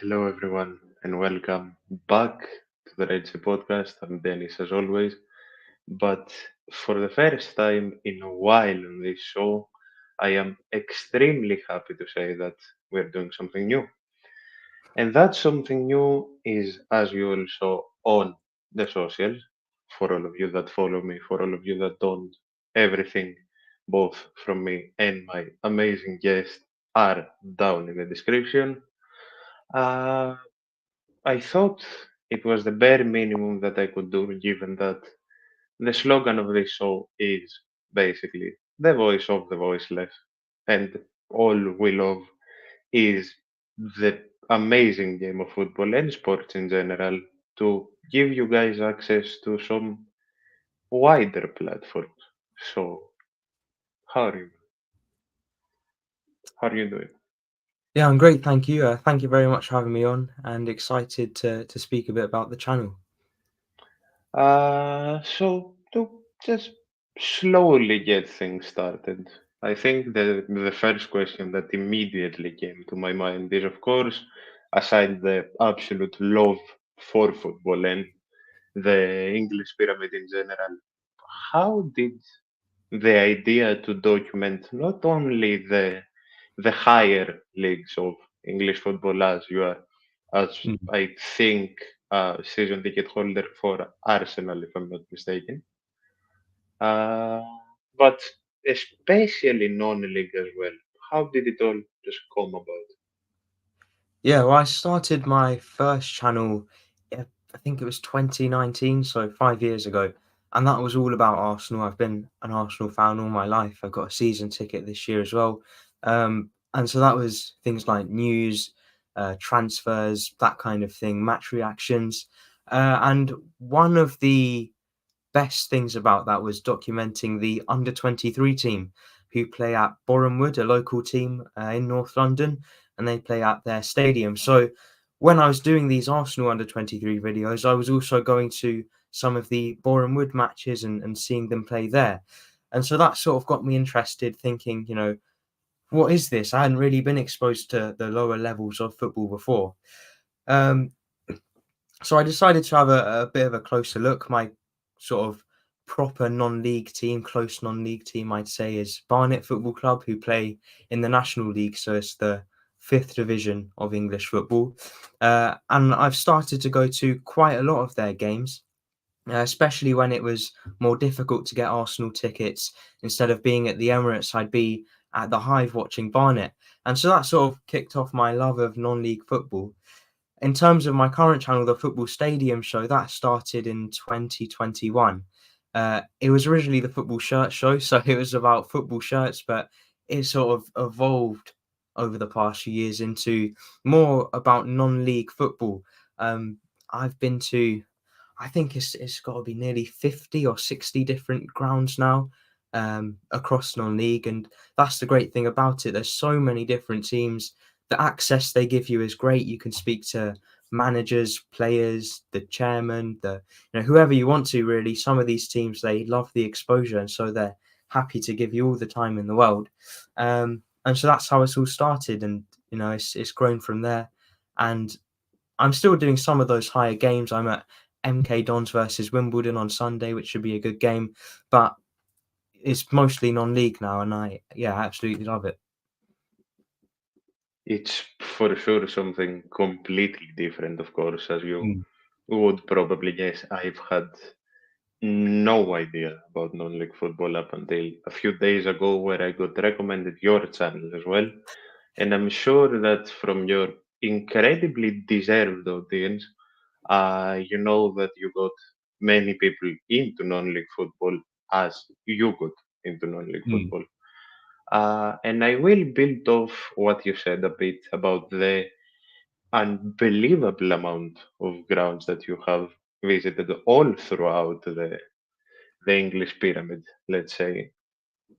Hello, everyone, and welcome back to the Redseapodcast. I'm Dennis, as always. But for the first time in a while on this show, I am extremely happy to say that we're doing something new. And that something new is, as you all saw on the socials, for all of you that follow me, for all of you that don't, everything, both from me and my amazing guest, are down in the description. Uh, I thought it was the bare minimum that I could do, given that the slogan of this show is basically the voice of the voiceless, and all we love is the amazing game of football and sports in general to give you guys access to some wider platforms. So, how are you? How are you doing? Yeah, I'm great, thank you. Thank you very much for having me on, and excited to speak a bit about the channel. So to just slowly get things started, I think the first question that immediately came to my mind is, of course, aside the absolute love for football and the English pyramid in general, how did the idea to document not only the higher leagues of English football as you are, as Mm. I think season ticket holder for Arsenal, if I'm not mistaken, uh, but especially non-league as well. How did it all just come about? Yeah, well, I started my first channel, I think it was 2019, so 5 years ago, and that was all about Arsenal. I've been an Arsenal fan all my life. I've got a season ticket this year as well, and so that was things like news, transfers, that kind of thing, match reactions, and one of the best things about that was documenting the under 23 team who play at Bournemouth, a local team in North London, and they play at their stadium. So when I was doing these Arsenal under 23 videos, I was also going to some of the Bournemouth matches and seeing them play there. And so that sort of got me interested, thinking, what is this? I hadn't really been exposed to the lower levels of football before. Um, so I decided to have a bit of a closer look. My sort of proper non-league team, close non-league team, I'd say, is Barnet Football Club, who play in the National League. So it's the fifth division of English football. And I've started to go to quite a lot of their games, especially when it was more difficult to get Arsenal tickets. Instead of being at the Emirates, I'd be at the Hive watching Barnet. And so that sort of kicked off my love of non-league football. In terms of my current channel, the Football Stadium Show, that started in 2021. It was originally the Football Shirt Show, so it was about football shirts, but it sort of evolved over the past few years into more about non-league football. I've been to, I think it's got to be nearly 50 or 60 different grounds now, across non-league, and that's the great thing about it. There's so many different teams. The access they give you is great. You can speak to managers, players, the chairman, the whoever you want to. Really, some of these teams, they love the exposure, and so they're happy to give you all the time in the world. And so that's how it's all started, and it's grown from there. And I'm still doing some of those higher games. I'm at MK Dons versus Wimbledon on Sunday, which should be a good game, but it's mostly non-league now, and I absolutely love it. It's for sure something completely different, of course, as you Mm. would probably guess. I've had no idea about non-league football up until a few days ago, where I got recommended your channel as well. And I'm sure that from your incredibly deserved audience, you know that you got many people into non-league football as you got into non-league Mm. football. And I will build off what you said a bit about the unbelievable amount of grounds that you have visited all throughout the English pyramid, let's say.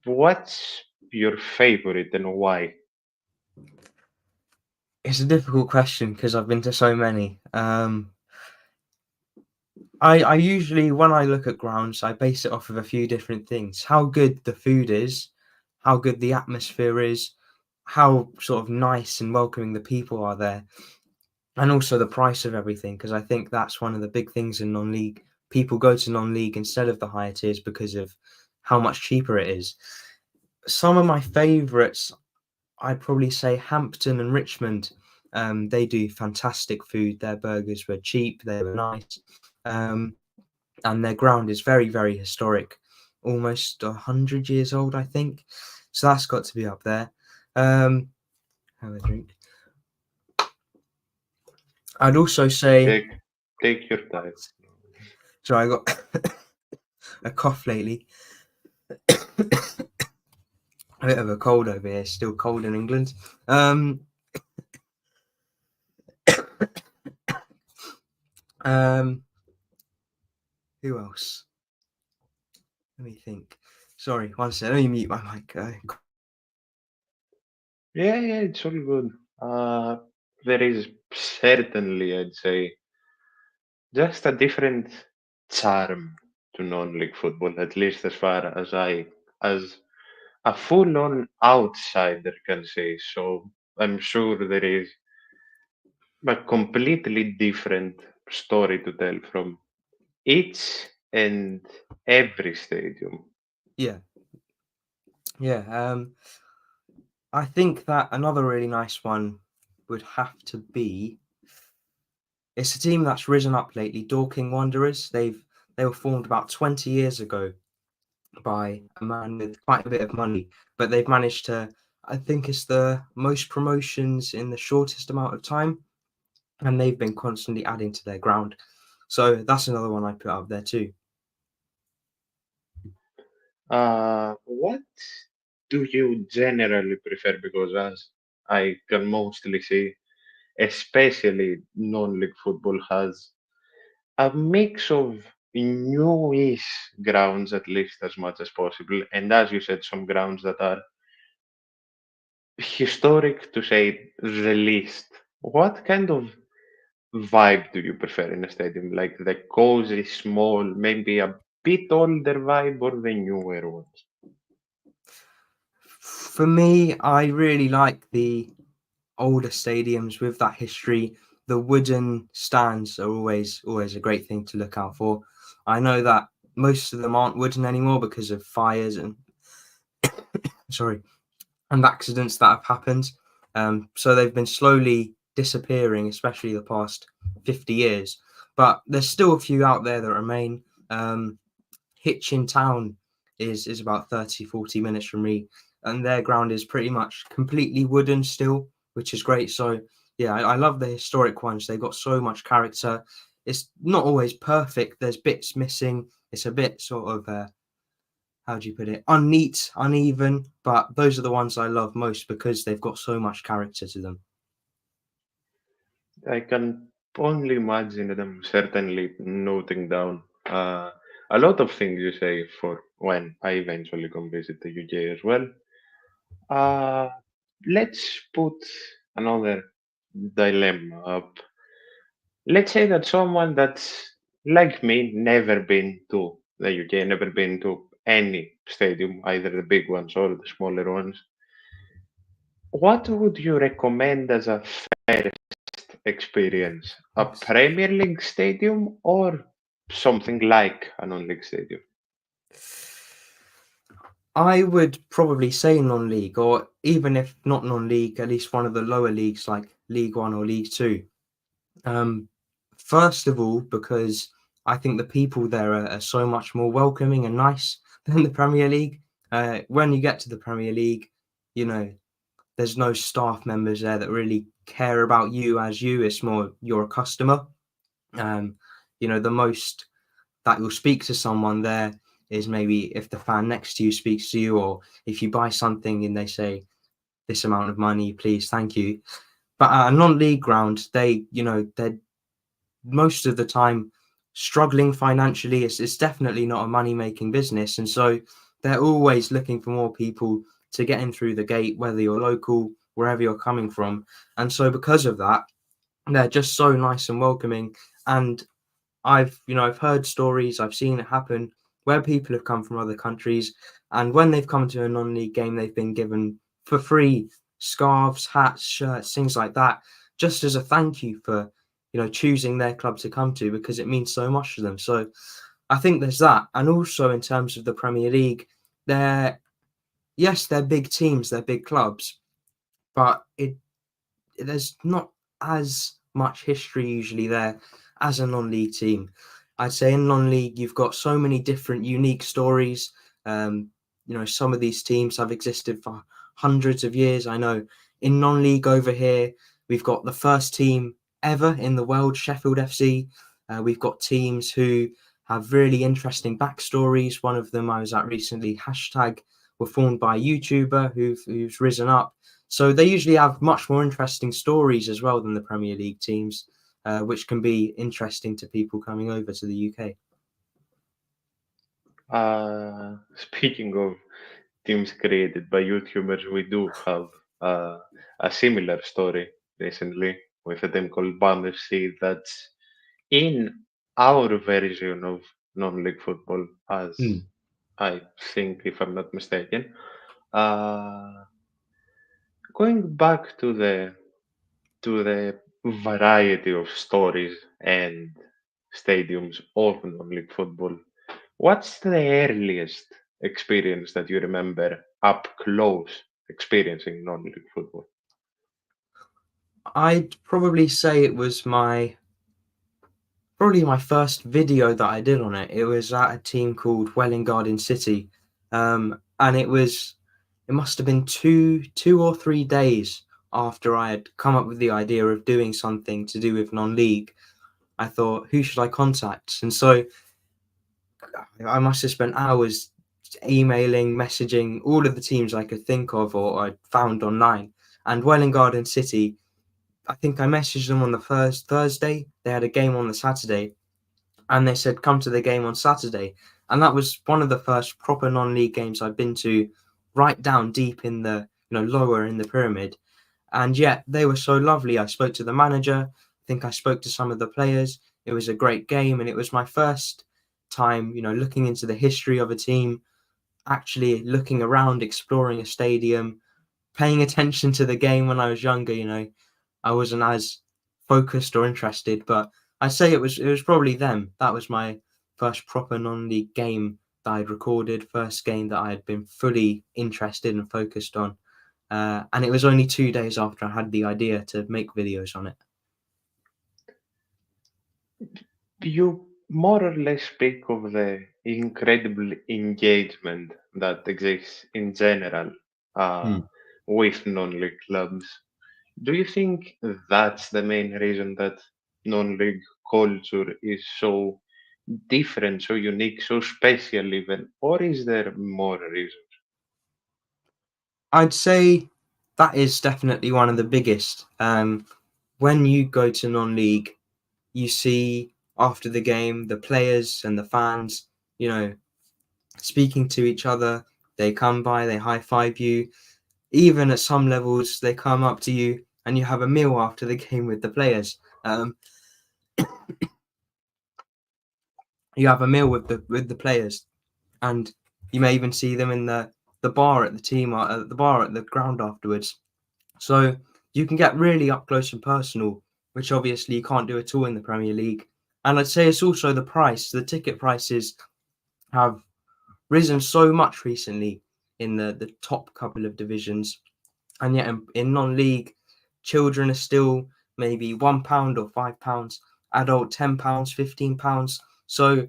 What's your favorite and why? It's a difficult question because I've been to so many. I usually, when I look at grounds, I base it off of a few different things: how good the food is, how good the atmosphere is, how sort of nice and welcoming the people are there. and also the price of everything, because I think that's one of the big things in non-league. People go to non-league instead of the higher tiers because of how much cheaper it is. Some of my favourites, I'd probably say Hampton and Richmond. They do fantastic food. Their burgers were cheap, they were nice, and their ground is very, very historic, almost 100 years old, I think. So that's got to be up there. Have a drink. I'd also say, Take your time. so I got a cough lately. A bit of a cold over here, still cold in England. Um, who else? Let me think. Sorry, one second. Let me mute my mic. Yeah, it's all good. There is certainly, I'd say, just a different charm to non-league football, at least as far as as a full-on outsider can say. So I'm sure there is a completely different story to tell from each and every stadium. Yeah, yeah. I think that another really nice one would have to be. It's a team that's risen up lately, Dorking Wanderers. They were formed about 20 years ago by a man with quite a bit of money, but they've managed to. I think it's the most promotions in the shortest amount of time, and they've been constantly adding to their ground. So that's another one I put up there too. What do you generally prefer? Because as I can mostly see, especially non-league football has a mix of newish grounds at least as much as possible, and as you said, some grounds that are historic to say the least. What kind of vibe do you prefer in a stadium? Like the cozy, small, maybe a bit older vibe, or the newer ones? For me, I really like the older stadiums with that history. The wooden stands are always a great thing to look out for. I know that most of them aren't wooden anymore because of fires and sorry and accidents that have happened. So they've been slowly disappearing, especially the past 50 years. But there's still a few out there that remain. Hitchin Town is about 30-40 minutes from me, and their ground is pretty much completely wooden still, which is great. So yeah, I love the historic ones. They've got so much character. It's not always perfect. There's bits missing. It's a bit sort of how do you put it? Unneat, uneven, but those are the ones I love most because they've got so much character to them. I can only imagine that I'm certainly noting down a lot of things you say for when I eventually come visit the UK as well. Uh, let's put another dilemma up. Let's say that someone that's like me, never been to the UK, never been to any stadium, either the big ones or the smaller ones. What would you recommend as a experience? A Yes. Premier League stadium or something like a non-league stadium? I would probably say non-league, or even if not non-league, at least one of the lower leagues like League One or League Two. Um, First of all, because I think the people there are so much more welcoming and nice than the Premier League. When you get to the Premier League, you know, there's no staff members there that really care about you as you. It's more you're a customer. Um, the most that you'll speak to someone there is maybe if the fan next to you speaks to you, or if you buy something and they say this amount of money, please, thank you. But at a non-league ground, they're most of the time struggling financially. It's definitely not a money-making business, and so they're always looking for more people to get in through the gate, whether you're local, wherever you're coming from. And so because of that, they're just so nice and welcoming. And I've heard stories, I've seen it happen where people have come from other countries, and when they've come to a non-league game, they've been given for free scarves, hats, shirts, things like that. just as a thank you for, choosing their club to come to, because it means so much to them. So I think there's that. And also in terms of the Premier League, they're big teams, they're big clubs, but there's not as much history usually there as a non-league team. I'd say in non-league, you've got so many different unique stories. Some of these teams have existed for hundreds of years. I know in non-league over here, we've got the first team ever in the world, Sheffield FC. We've got teams who have really interesting backstories. One of them I was at recently, hashtag, were formed by a YouTuber who's risen up. So they usually have much more interesting stories as well than the Premier League teams, which can be interesting to people coming over to the UK. Speaking of teams created by YouTubers, we do have a similar story recently with a team called Bam FC that's in our version of non-league football, as I think, if I'm not mistaken. Uh, Going back to the variety of stories and stadiums of non-league football, what's the earliest experience that you remember up close experiencing non-league football? I'd probably say it was probably my first video that I did on it. It was at a team called Welwyn Garden City, and it must have been two or 3 days after I had come up with the idea of doing something to do with non-league. I thought, who should I contact? And so I must have spent hours emailing, messaging all of the teams I could think of or I found online. And Welwyn Garden City, I think I messaged them on the first Thursday. They had a game on the Saturday, and they said, come to the game on Saturday. And that was one of the first proper non-league games I've been to, right down deep in the, lower in the pyramid. And yet they were so lovely. I spoke to the manager. I think I spoke to some of the players. It was a great game. And it was my first time, looking into the history of a team, actually looking around, exploring a stadium, paying attention to the game. When I was younger, I wasn't as focused or interested, but I'd say it was probably them. That was my first proper non-league game that I'd recorded, first game that I had been fully interested and focused on. And it was only 2 days after I had the idea to make videos on it. You more or less speak of the incredible engagement that exists in general uh, with non-league clubs. Do you think that's the main reason that non-league culture is so different, so unique, so special even, or is there more reasons? I'd say that is definitely one of the biggest. When you go to non-league, you see after the game the players and the fans, speaking to each other. They come by, they high five you. Even at some levels, they come up to you and you have a meal after the game with the players. You have a meal with the players, and you may even see them in the bar at the team or at the bar at the ground afterwards. So you can get really up close and personal, which obviously you can't do at all in the Premier League. And I'd say it's also the price. The ticket prices have risen so much recently in the top couple of divisions, and yet in non-league, children are still maybe £1 or £5, adult £10, £15. So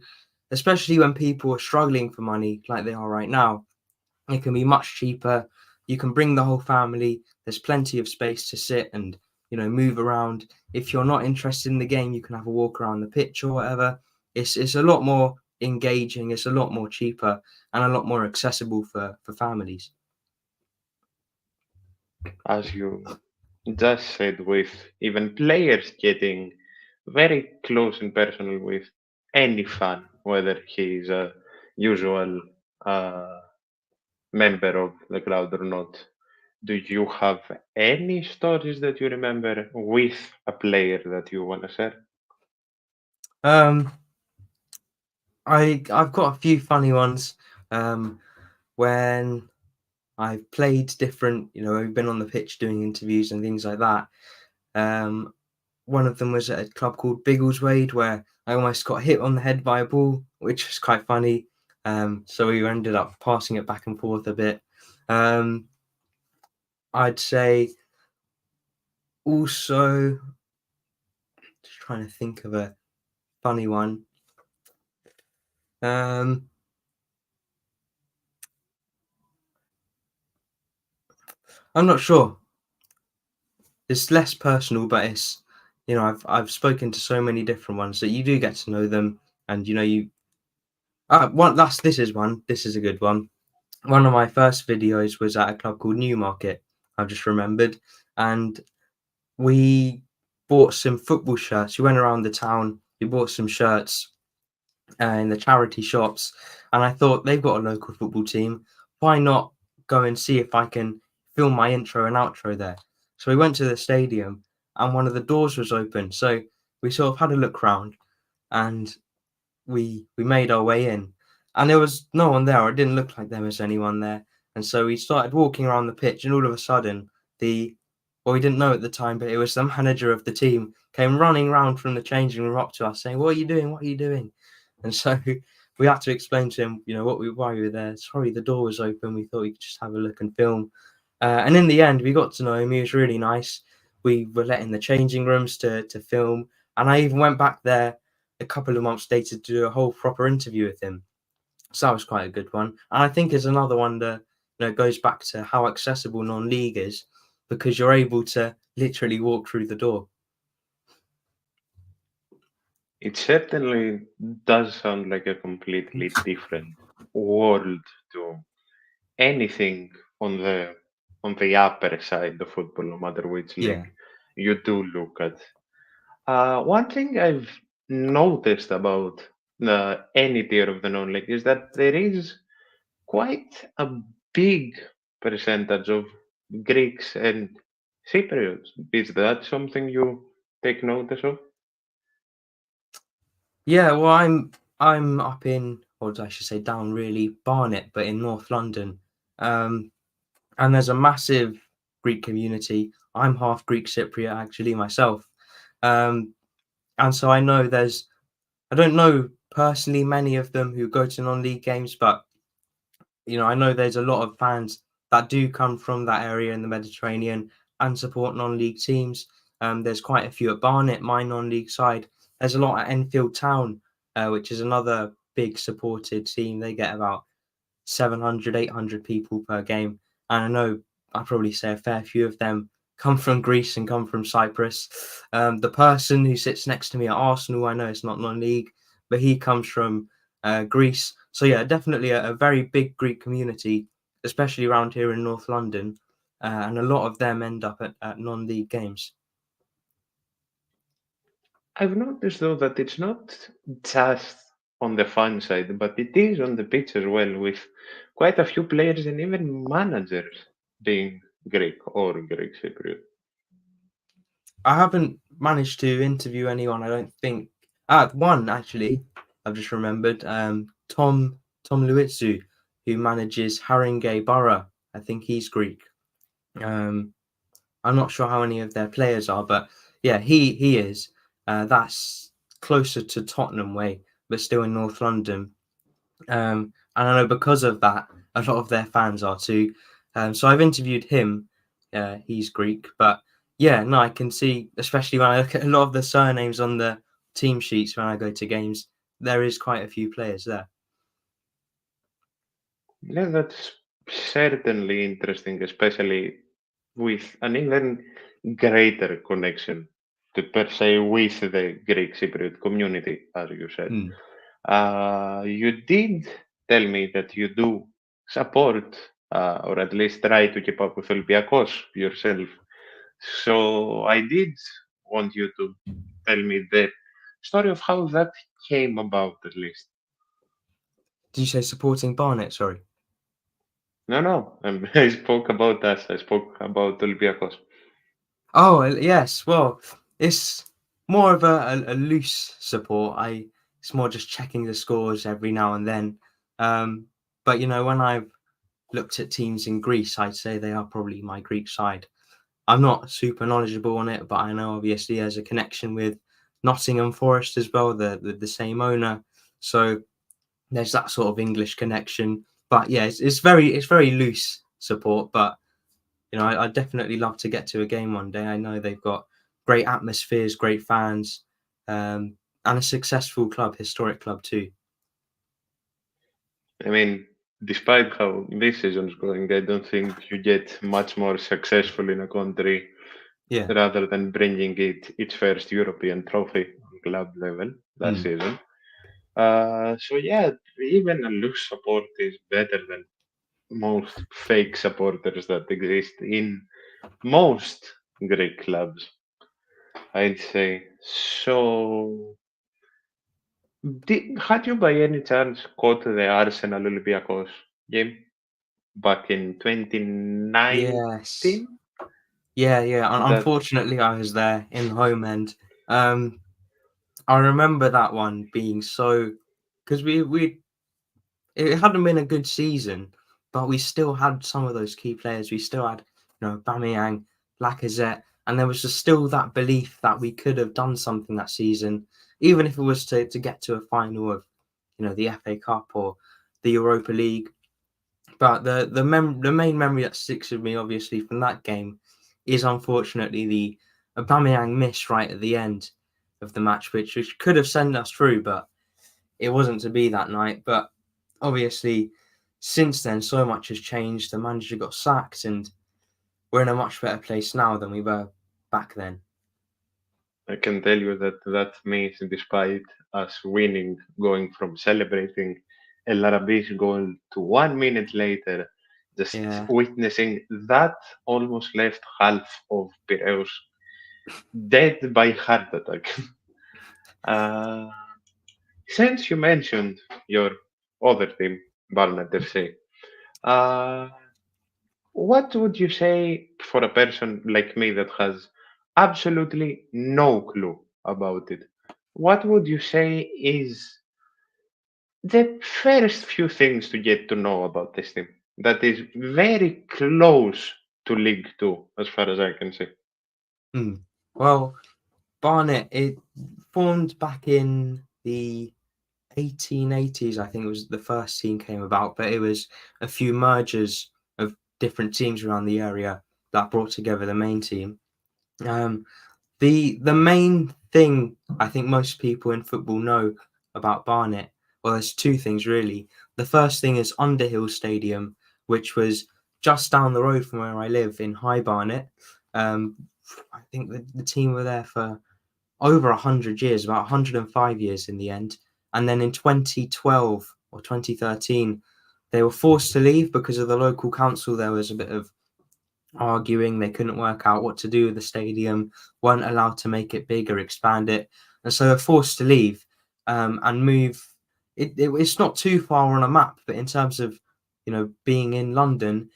especially when people are struggling for money like they are right now, it can be much cheaper. You can bring the whole family. There's plenty of space to sit and move around. If you're not interested in the game, you can have a walk around the pitch or whatever. It's a lot more engaging. It's a lot more cheaper and a lot more accessible for families. As you just said, with even players getting very close and personal with any fan, whether he's a usual uh, member of the crowd or not. Do you have any stories that you remember with a player that you want to share? Um, I've got a few funny ones. When I've played different, we've been on the pitch doing interviews and things like that. One of them was at a club called Biggleswade, where I almost got hit on the head by a ball, which was quite funny. So we ended up passing it back and forth a bit. I'd say also, just trying to think of a funny one. I'm not sure. It's less personal, but it's, I've spoken to so many different ones that you do get to know them, and this is one. This is a good one. One of my first videos was at a club called Newmarket. I've just remembered, and we bought some football shirts. We went around the town. We bought some shirts in the charity shops, and I thought they've got a local football team. Why not go and see if I can film my intro and outro there? So we went to the stadium, and one of the doors was open. So we sort of had a look round, and we made our way in, and there was no one there. Or it didn't look like there was anyone there. And so we started walking around the pitch, and all of a sudden, we didn't know at the time, but it was the manager of the team came running round from the changing room up to us, saying, "What are you doing? What are you doing?" And so we had to explain to him, why we were there. Sorry, the door was open. We thought we could just have a look and film. And in the end, we got to know him. He was really nice. We were let in the changing rooms to film, and I even went back there a couple of months later to do a whole proper interview with him. So that was quite a good one. And I think it's another one that goes back to how accessible non-league is, because you're able to literally walk through the door. It certainly does sound like a completely different world to anything on the upper side of football, no matter which Yeah. league you do look at. One thing I've noticed about any tier of the non-league is that there is quite a big percentage of Greeks and Cypriots. Is that something you take notice of? Yeah, well, I'm up in, or I should say down really, Barnet, but in North London. And there's a massive Greek community. I'm half Greek Cypriot actually myself. Um, and so I don't know personally many of them who go to non-league games, but I know there's a lot of fans that do come from that area in the Mediterranean and support non-league teams. There's quite a few at Barnet, my non-league side. There's a lot at Enfield Town, which is another big supported team. They get about 700, 800 people per game. And I know I'd probably say a fair few of them come from Greece and come from Cyprus. The person who sits next to me at Arsenal, I know it's not non-league, but he comes from Greece. So yeah, definitely a very big Greek community, especially around here in North London. And a lot of them end up at non-league games. I've noticed though that it's not just on the fan side, but it is on the pitch as well, with quite a few players and even managers being Greek or Greek Cypriot. I haven't managed to interview anyone, I don't think. One actually, I've just remembered. Tom Luitzu, who manages Haringey Borough. I think he's Greek. I'm not sure how many of their players are, but yeah, he is. That's closer to Tottenham way, but still in North London. And I know because of that, a lot of their fans are too. So I've interviewed him. He's Greek, but yeah, no, I can see, especially when I look at a lot of the surnames on the team sheets when I go to games, there is quite a few players there. Yeah, that's certainly interesting, especially with an even greater connection to per se with the Greek Cypriot community, as you said. Hmm. You did tell me that you do support, or at least try to keep up with Olympiacos yourself. So I did want you to tell me the story of how that came about, at least. Did you say supporting Barnet? Sorry. No, no, I spoke about us. I spoke about Olympiacos. Oh, yes. Well, it's more of a loose support. It's more just checking the scores every now and then. But when I've looked at teams in Greece, I'd say they are probably my Greek side. I'm not super knowledgeable on it, but I know obviously there's a connection with Nottingham Forest as well, the same owner. So there's that sort of English connection. But yeah, it's very loose support. But you know, I'd definitely love to get to a game one day. I know they've got great atmospheres, great fans, and a successful club, historic club too. I mean, despite how this season's going, I don't think you get much more successful in a country Yeah. rather than bringing it its first European trophy on club level last Mm. season. So yeah, even a loose support is better than most fake supporters that exist in most Greek clubs, I'd say. So, had you by any chance caught the Arsenal Olympiacos game back in Yes. 2019? Yeah, yeah. That Unfortunately, I was there in the home end. Um, I remember that one being so because we it hadn't been a good season, but we still had some of those key players. We still had, you know, Aubameyang, Lacazette, and there was just still that belief that we could have done something that season, even if it was to get to a final of, you know, the FA Cup or the Europa League. But the main memory that sticks with me, obviously, from that game, is unfortunately the Aubameyang miss right at the end of the match, which could have sent us through, but it wasn't to be that night. But obviously, since then, so much has changed. The manager got sacked, and we're in a much better place now than we were back then. I can tell you that that means, despite us winning, going from celebrating El Arabi's goal to 1 minute later, just Yeah. witnessing that almost left half of Piraeus dead by heart attack. uh, since you mentioned your other team, Barnet FC, uh, what would you say for a person like me that has absolutely no clue about it? What would you say is the first few things to get to know about this team that is very close to League Two, as far as I can see? Hmm. Well, Barnet, it formed back in the 1880s. I think it was the first team came about, but it was a few mergers of different teams around the area that brought together the main team. Um, the main thing I think most people in football know about Barnet, well, there's two things really. The first thing is Underhill Stadium, which was just down the road from where I live in High Barnet. Um, I think the team were there for over 100 years, about 105 years in the end. And then in 2012 or 2013, they were forced to leave because of the local council. There was a bit of arguing. They couldn't work out what to do with the stadium, weren't allowed to make it bigger, expand it. And so they're forced to leave and move. It's not too far on a map, but in terms of, you know, being in London,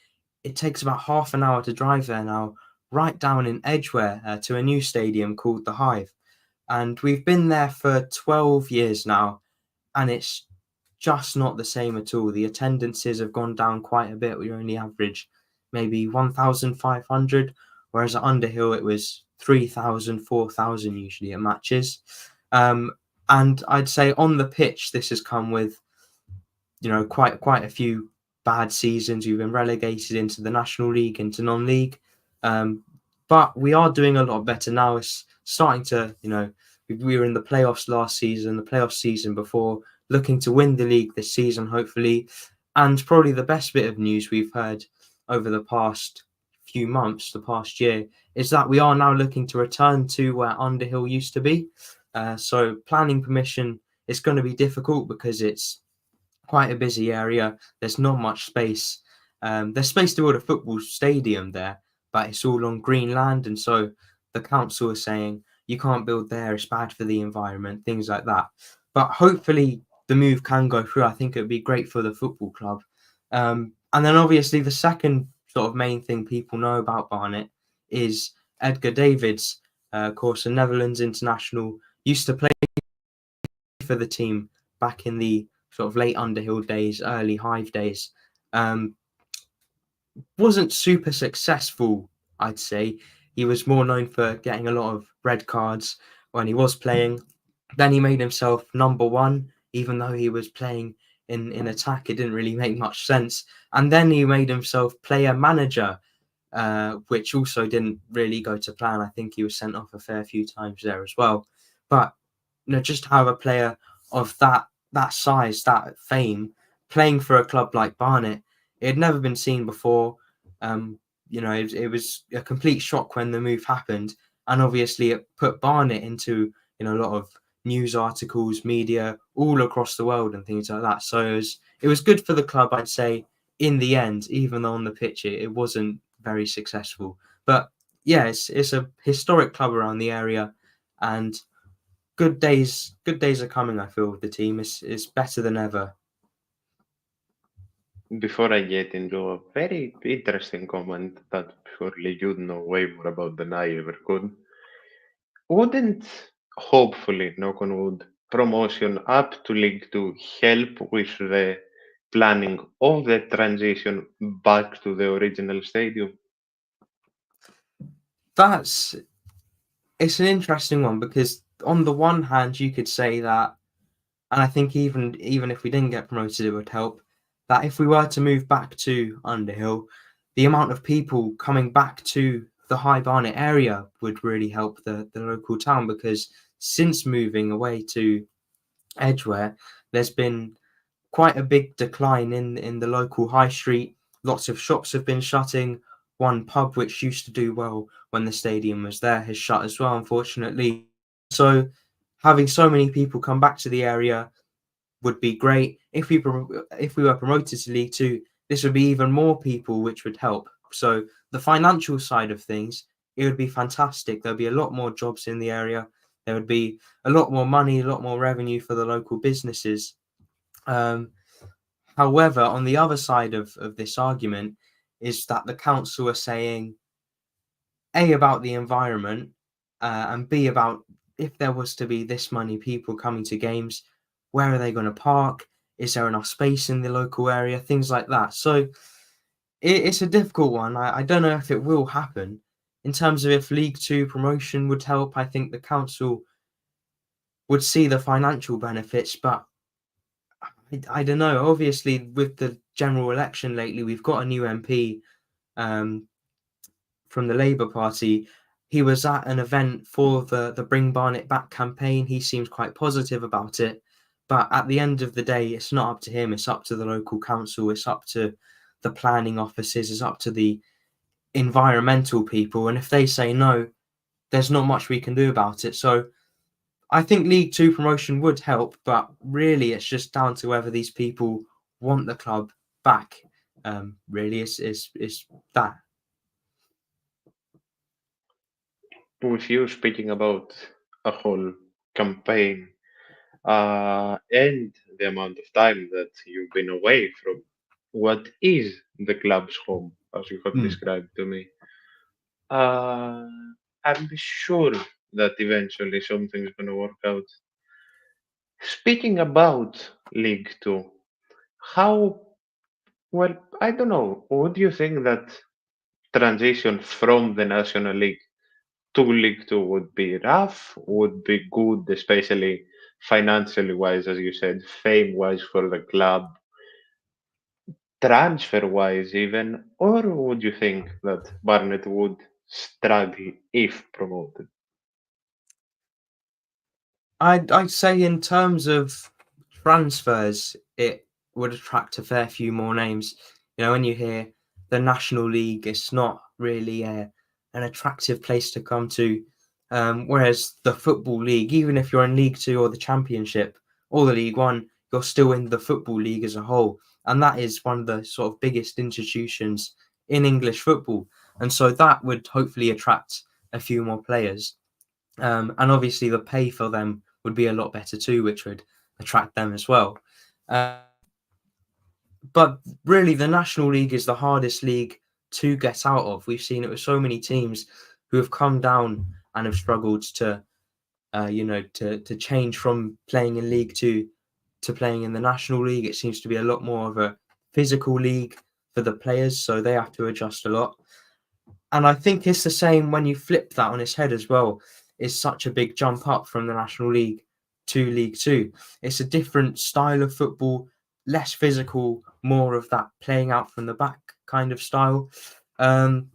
it takes about half an hour to drive there now, right down in Edgware to a new stadium called the Hive. And we've been there for 12 years now, and it's just not the same at all. The attendances have gone down quite a bit. We only average maybe 1,500, whereas at Underhill it was 3,000, 4,000 usually at matches. Um, and I'd say on the pitch, this has come with, you know, quite a few bad seasons. We've been relegated into the National League, into non-league, um, but we are doing a lot better now. It's starting to, you know, we were in the playoffs last season, the playoff season before, looking to win the league this season, hopefully. And probably the best bit of news we've heard over the past few months, the past year, is that we are now looking to return to where Underhill used to be. So planning permission is going to be difficult because it's quite a busy area. There's not much space. There's space to build a football stadium there, but it's all on green land, and so the council is saying you can't build there. It's bad for the environment, things like that. But hopefully the move can go through. I think it would be great for the football club. And then obviously the second sort of main thing people know about Barnet is Edgar Davids, of course, a Netherlands international, used to play for the team back in the sort of late Underhill days, early Hive days. Um, wasn't super successful, I'd say. he was more known for getting a lot of red cards when he was playing. Then he made himself number one, even though he was playing in attack. It didn't really make much sense. And then he made himself player manager, which also didn't really go to plan. I think he was sent off a fair few times there as well. But just have a player of that size, that fame, playing for a club like Barnet, it had never been seen before. It was a complete shock when the move happened, and obviously it put Barnet into a lot of news articles, media all across the world and things like that. So it was good for the club, I'd say, in the end, even though on the pitch it wasn't very successful. But yeah, it's a historic club around the area, and good days are coming. I feel with the team is better than ever. Before I get into a very interesting comment that surely you know way more about than I ever could, wouldn't, hopefully, knock on wood, promotion up to League Two help with the planning of the transition back to the original stadium? That's It's an interesting one, because on the one hand you could say that, and I think even if we didn't get promoted, it would help, that if we were to move back to Underhill, the amount of people coming back to the High Barnet area would really help the local town, because since moving away to Edgware, there's been quite a big decline in the local high street. Lots of shops have been shutting. One pub, which used to do well when the stadium was there, has shut as well, unfortunately. So having so many people come back to the area would be great. If we were promoted to League Two, this would be even more people, which would help. So the financial side of things, it would be fantastic. There'd be a lot more jobs in the area. There would be a lot more money, a lot more revenue for the local businesses. Um, However, on the other side of this argument is that the council are saying, A, about the environment, and B, about if there was to be this many people coming to games, where are they going to park? Is there enough space in the local area? Things like that. So it's a difficult one. I don't know if it will happen. In terms of if League Two promotion would help, I think the council would see the financial benefits, but I don't know. Obviously, with the general election lately, we've got a new MP um, from the Labour Party. He was at an event for the Bring Barnet Back campaign. He seems quite positive about it. But at the end of the day, it's not up to him. It's up to the local council. It's up to the planning offices. It's up to the environmental people. And if they say no, there's not much we can do about it. So I think League Two promotion would help, but really it's just down to whether these people want the club back. Really, it's that. With you speaking about a whole campaign and the amount of time that you've been away from what is the club's home, as you have Mm. described to me, uh, I'm sure that eventually something's going to work out. Speaking about League Two, how well, I don't know. Would you think that transition from the National League to League Two would be rough, would be good, especially financially wise, as you said, fame wise for the club, transfer wise even, or would you think that Barnet would struggle if promoted? I'd say in terms of transfers, it would attract a fair few more names. When you hear the National League, it's not really an attractive place to come to. Whereas the Football League, even if you're in League Two or the Championship or the League One, you're still in the Football League as a whole. And that is one of the sort of biggest institutions in English football. And so that would hopefully attract a few more players. And obviously the pay for them would be a lot better too, which would attract them as well. Uh, but really, the National League is the hardest league to get out of. We've seen it with so many teams who have come down and have struggled to change from playing in League Two to playing in the National League. It seems to be a lot more of a physical league for the players, so they have to adjust a lot. And I think it's the same when you flip that on its head as well. It's such a big jump up from the National League to League Two. It's a different style of football, less physical, more of that playing out from the back kind of style. Um,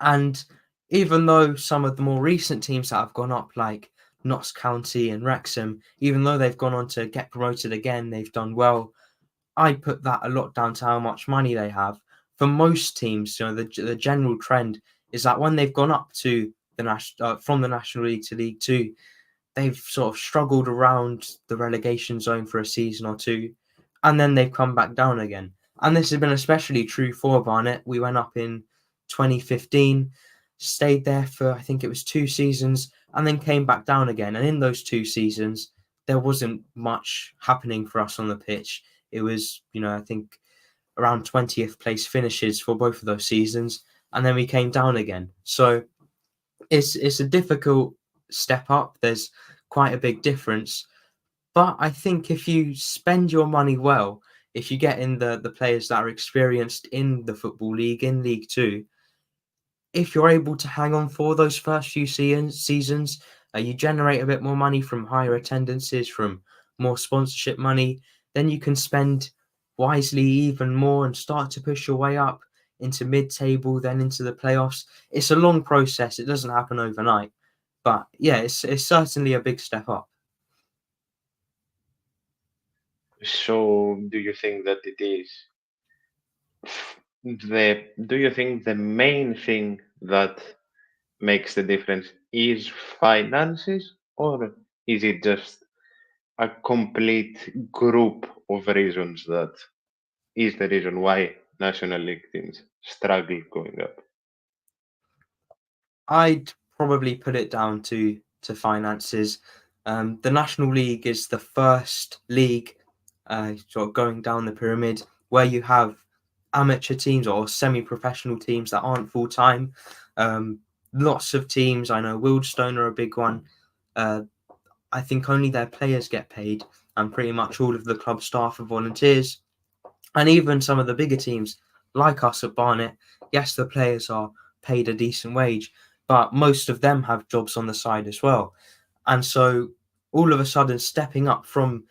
and even though some of the more recent teams that have gone up, like Notts County and Wrexham, even though they've gone on to get promoted again, they've done well. I put that a lot down to how much money they have. For most teams, the general trend is that when they've gone up to from the National League to League Two, they've sort of struggled around the relegation zone for a season or two, and then they've come back down again. And this has been especially true for Barnet. We went up in 2015, stayed there for I think it was 2 seasons, and then came back down again. And in those 2 seasons, there wasn't much happening for us on the pitch. It was, I think around 20th place finishes for both of those seasons, and then we came down again. So it's a difficult step up. There's quite a big difference. But I think if you spend your money well, if you get in the players that are experienced in the Football League, in League Two, if you're able to hang on for those first few seasons, you generate a bit more money from higher attendances, from more sponsorship money, then you can spend wisely even more and start to push your way up into mid-table, then into the playoffs. It's a long process. It doesn't happen overnight. But yeah, it's certainly a big step up. So, do you think that it is do you think the main thing that makes the difference is finances, or is it just a complete group of reasons that is the reason why National League teams struggle going up? I'd probably put it down to finances. The National League is the first league, sort of going down the pyramid, where you have amateur teams or semi-professional teams that aren't full time. Lots of teams. I know Wildstone are a big one. I think only their players get paid, and pretty much all of the club staff are volunteers. And even some of the bigger teams, like us at Barnet, yes, the players are paid a decent wage, but most of them have jobs on the side as well. And so all of a sudden stepping up from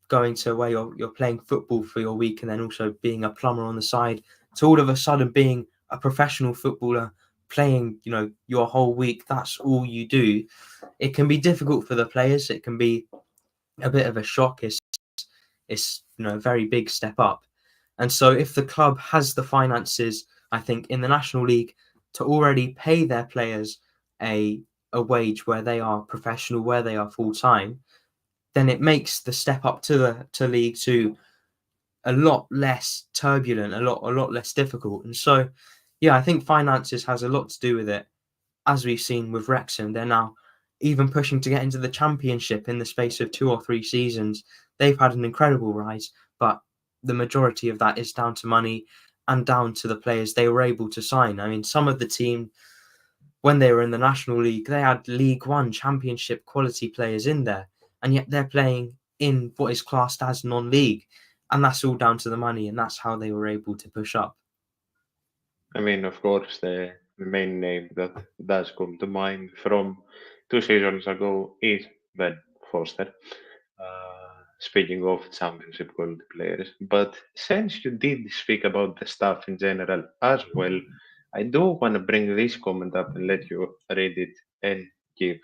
going to where you're playing football for your week and then also being a plumber on the side to all of a sudden being a professional footballer playing, your whole week, that's all you do. It can be difficult for the players. It can be a bit of a shock. It's a very big step up. And so if the club has the finances, I think in the National League to already pay their players a wage where they are professional, where they are full time, then it makes the step up to League Two a lot less turbulent, a lot less difficult. And so, yeah, I think finances has a lot to do with it. As we've seen with Wrexham, they're now even pushing to get into the Championship in the space of 2 or 3 seasons. They've had an incredible rise, but the majority of that is down to money and down to the players they were able to sign. I mean, some of the team, when they were in the National League, they had League One Championship quality players in there, and yet they're playing in what is classed as non-league, and that's all down to the money, and that's how they were able to push up. I mean, of course, the main name that does come to mind from 2 seasons ago is Ben Foster. Speaking of championship quality players, but since you did speak about the staff in general as well, I do want to bring this comment up and let you read it and give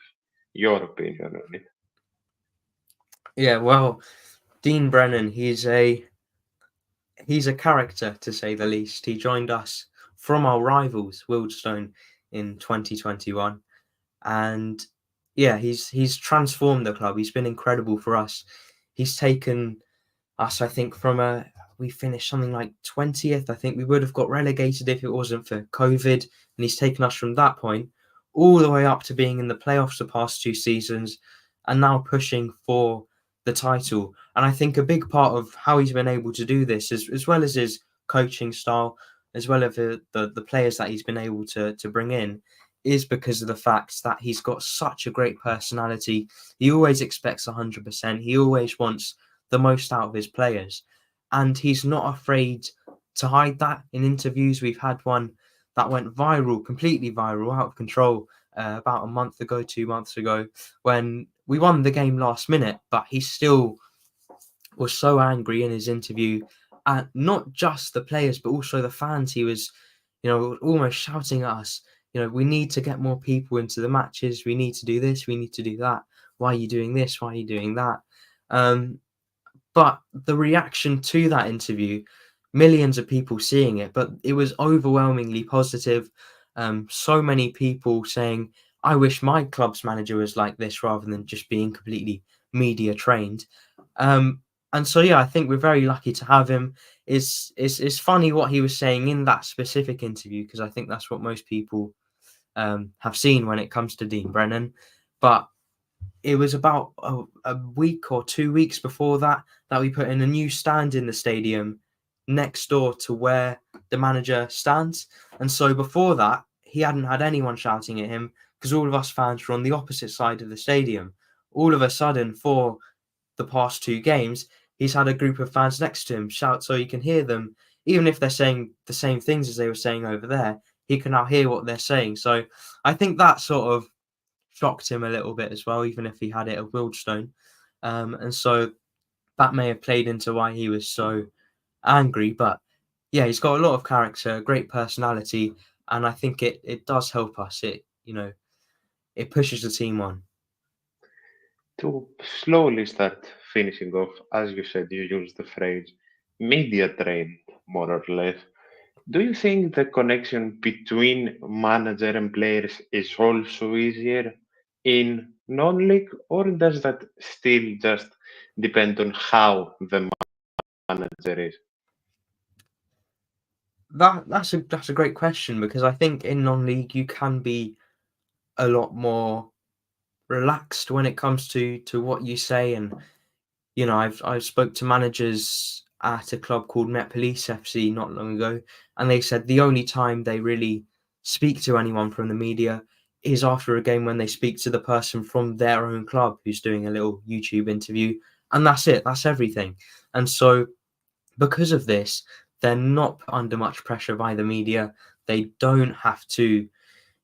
your opinion on it. Yeah, well, Dean Brennan, he's a character to say the least. He joined us from our rivals, Wildstone, in 2021, and yeah, he's transformed the club. He's been incredible for us. He's taken us, I think, we finished something like 20th. I think we would have got relegated if it wasn't for COVID, and he's taken us from that point all the way up to being in the playoffs the past 2 seasons, and now pushing for the title. And I think a big part of how he's been able to do this, as well as his coaching style, as well as the players that he's been able to bring in, is because of the fact that he's got such a great personality. He always expects 100%. He always wants the most out of his players, and he's not afraid to hide that in interviews. We've had one that went viral, completely viral, out of control, about a month ago, 2 months ago, when we won the game last minute, but he still was so angry in his interview at not just the players, but also the fans. He was, almost shouting at us, we need to get more people into the matches. We need to do this. We need to do that. Why are you doing this? Why are you doing that? But the reaction to that interview, millions of people seeing it, but it was overwhelmingly positive. So many people saying, I wish my club's manager was like this rather than just being completely media trained. And so, yeah, I think we're very lucky to have him. It's funny what he was saying in that specific interview, because I think that's what most people have seen when it comes to Dean Brennan. But it was about a week or 2 weeks before that we put in a new stand in the stadium next door to where the manager stands. And so before that, he hadn't had anyone shouting at him because all of us fans were on the opposite side of the stadium. All of a sudden, for the past 2 games, he's had a group of fans next to him shout so he can hear them. Even if they're saying the same things as they were saying over there, he can now hear what they're saying. So I think that sort of shocked him a little bit as well, even if he had it at Wildstone. And so that may have played into why he was so angry. But yeah, he's got a lot of character, a great personality, and I think it does help us. It pushes the team on. To slowly start finishing off, as you said, you used the phrase media trained, more or less. Do you think the connection between manager and players is also easier in non-league, or does that still just depend on how the manager is? That's a great question, because I think in non-league you can be a lot more relaxed when it comes to what you say. And I've spoke to managers at a club called Met Police FC not long ago, and they said the only time they really speak to anyone from the media is after a game, when they speak to the person from their own club who's doing a little YouTube interview, and that's it. That's everything. And so because of this, they're not put under much pressure by the media. They don't have to,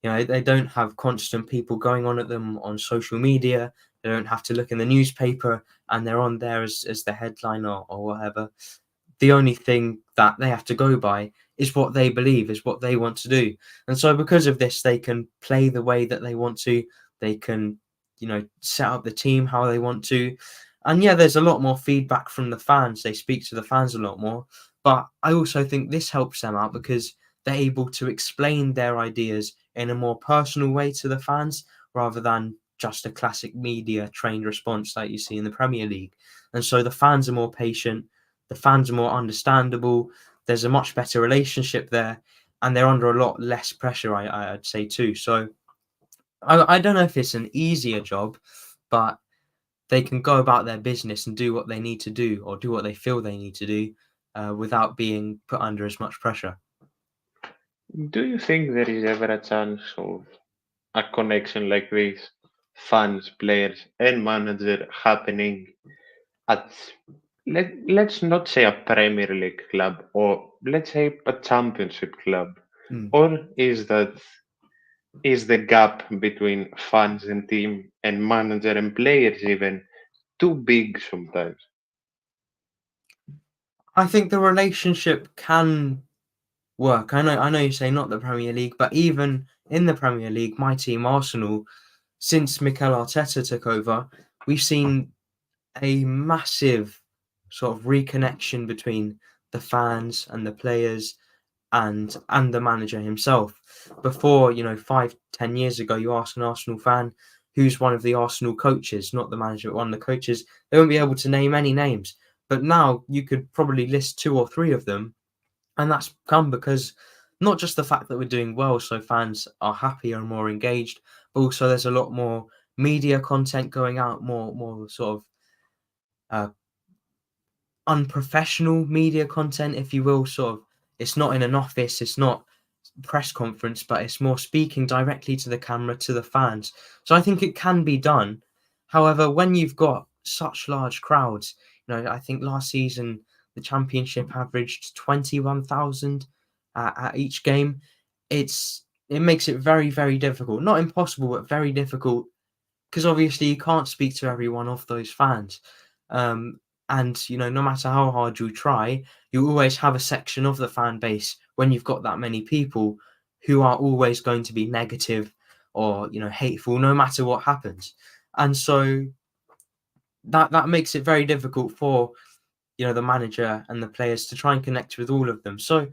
they don't have constant people going on at them on social media. They don't have to look in the newspaper and they're on there as the headline or whatever. The only thing that they have to go by is what they believe, is what they want to do. And so because of this, they can play the way that they want to. They can, set up the team how they want to. And yeah, there's a lot more feedback from the fans. They speak to the fans a lot more. But I also think this helps them out because they're able to explain their ideas in a more personal way to the fans, rather than just a classic media trained response like you see in the Premier League. And so the fans are more patient, the fans are more understandable, there's a much better relationship there, and they're under a lot less pressure, I'd say too. So I don't know if it's an easier job, but they can go about their business and do what they need to do, or do what they feel they need to do, without being put under as much pressure. Do you think there is ever a chance of a connection like this, fans, players, and manager happening at let's not say a Premier League club, or let's say a Championship club, Mm. or is the gap between fans and team and manager and players even too big sometimes? I think the relationship can work. I know you say not the Premier League, but even in the Premier League, my team Arsenal, since Mikel Arteta took over, we've seen a massive sort of reconnection between the fans and the players and the manager himself. Before, 5-10 years ago, you ask an Arsenal fan who's one of the Arsenal coaches, not the manager, but one of the coaches, they won't be able to name any names. But now you could probably list 2 or 3 of them, and that's come because not just the fact that we're doing well, so fans are happier and more engaged, but also there's a lot more media content going out, more sort of uh, unprofessional media content, if you will. Sort of, it's not in an office, it's not press conference, but it's more speaking directly to the camera, to the fans. So I think it can be done. However, when you've got such large crowds, I think last season the championship averaged 21,000 at each game. it makes it very, very difficult. Not impossible, but very difficult, because obviously you can't speak to every one of those fans. And no matter how hard you try, you always have a section of the fan base when you've got that many people who are always going to be negative or hateful, no matter what happens. And so that makes it very difficult for the manager and the players to try and connect with all of them. So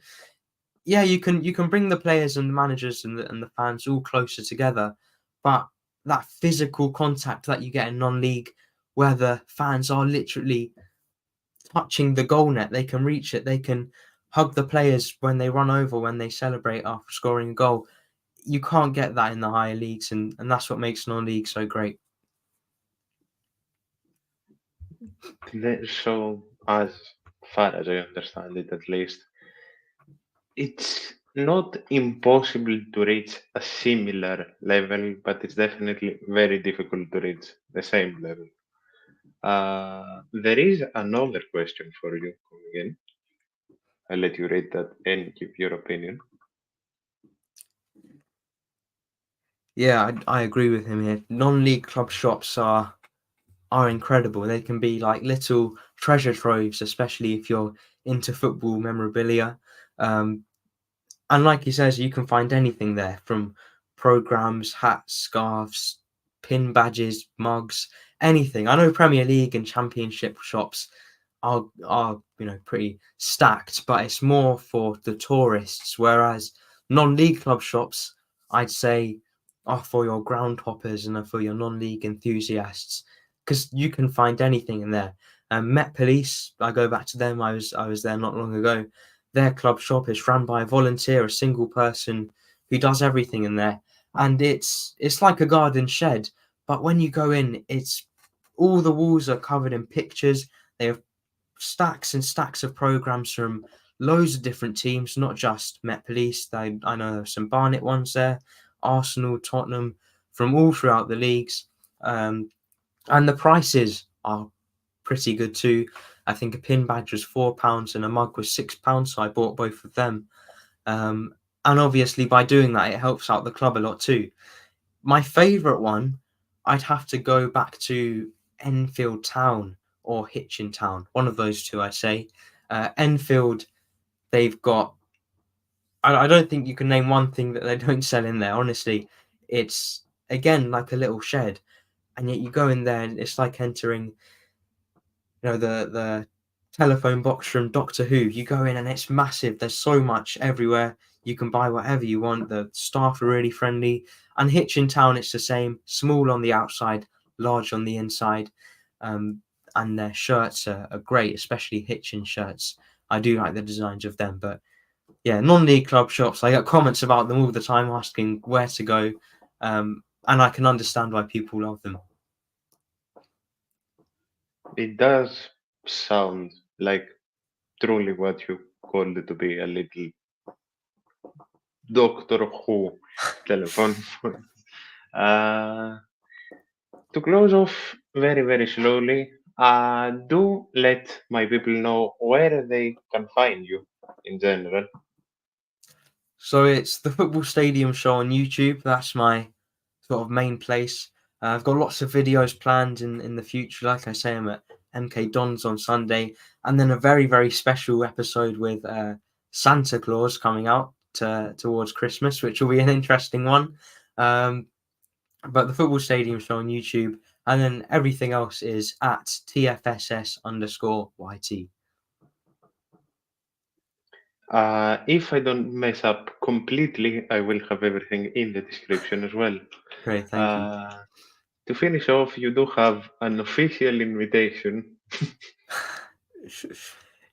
yeah, you can bring the players and the managers and the fans all closer together, but that physical contact that you get in non-league, where the fans are literally touching the goal net, they can reach it, they can hug the players when they run over, when they celebrate after scoring a goal. You can't get that in the higher leagues, and that's what makes non-league so great. So, as far as I understand it, at least, it's not impossible to reach a similar level, but it's definitely very difficult to reach the same level. There is another question for you coming in. I'll let you read that and give your opinion. Yeah, I agree with him here. Non-league club shops are incredible. They can be like little treasure troves, especially if you're into football memorabilia. Um, and like he says, you can find anything there, from programs, hats, scarves, pin badges, mugs, anything. I know Premier League and Championship shops are pretty stacked, but it's more for the tourists. Whereas non-league club shops, I'd say, are for your ground hoppers and are for your non-league enthusiasts, because you can find anything in there. Met Police, I go back to them. I was there not long ago. Their club shop is run by a volunteer, a single person who does everything in there, and it's like a garden shed. But when you go in, it's all the walls are covered in pictures. They have stacks and stacks of programs from loads of different teams, not just Met Police. I know there's some Barnet ones there, Arsenal, Tottenham, from all throughout the leagues. And the prices are pretty good too. I think a pin badge was £4 and a mug was £6, so I bought both of them. Um, and obviously, by doing that, it helps out the club a lot too. My favourite one, I'd have to go back to Enfield Town or Hitchin Town, one of those two, I say. Enfield, they've got. I don't think you can name one thing that they don't sell in there. Honestly, it's again like a little shed, and yet you go in there and it's like entering the telephone box from Doctor Who. You go in and it's massive. There's so much everywhere. You can buy whatever you want. The staff are really friendly. And Hitchin Town, it's the same. Small on the outside, large on the inside. Um, and their shirts are great, especially Hitchin shirts. I do like the designs of them. But yeah, non-league club shops, I get comments about them all the time asking where to go. And I can understand why people love them. It does sound like truly what you called it to be, a little Doctor Who telephone. uh, to close off very, very slowly, do let my people know where they can find you in general. So it's the Football Stadium Show on YouTube. That's my sort of main place. I've got lots of videos planned in the future. Like I say, I'm at MK Dons on Sunday, and then a very, very special episode with Santa Claus coming out towards Christmas, which will be an interesting one. Um, but the Football Stadium Show on YouTube, and then everything else is at TFSS_YT. If I don't mess up completely, I will have everything in the description as well. Great, thank you. Uh, to finish off, you do have an official invitation.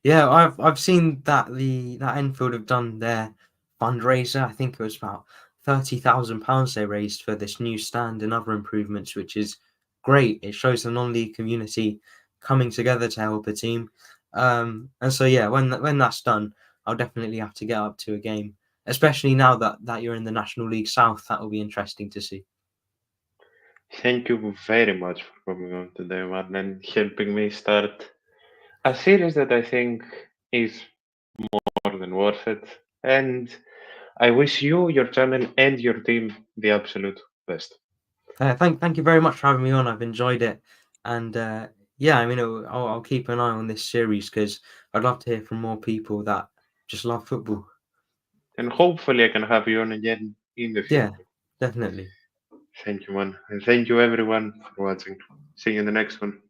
Yeah, I've seen that that Enfield have done their fundraiser. I think it was about £30,000 they raised for this new stand and other improvements, which is great. It shows the non-league community coming together to help a team. And so yeah, when that's done, I'll definitely have to get up to a game, especially now that you're in the National League South. That will be interesting to see. Thank you very much for coming on today, man, and helping me start a series that I think is more than worth it. And I wish you, your channel, and your team the absolute best. Thank you very much for having me on. I've enjoyed it, and yeah, I mean, I'll keep an eye on this series because I'd love to hear from more people that just love football. And hopefully, I can have you on again in the Yeah, future. definitely. Thank you, man. And thank you, everyone, for watching. See you in the next one.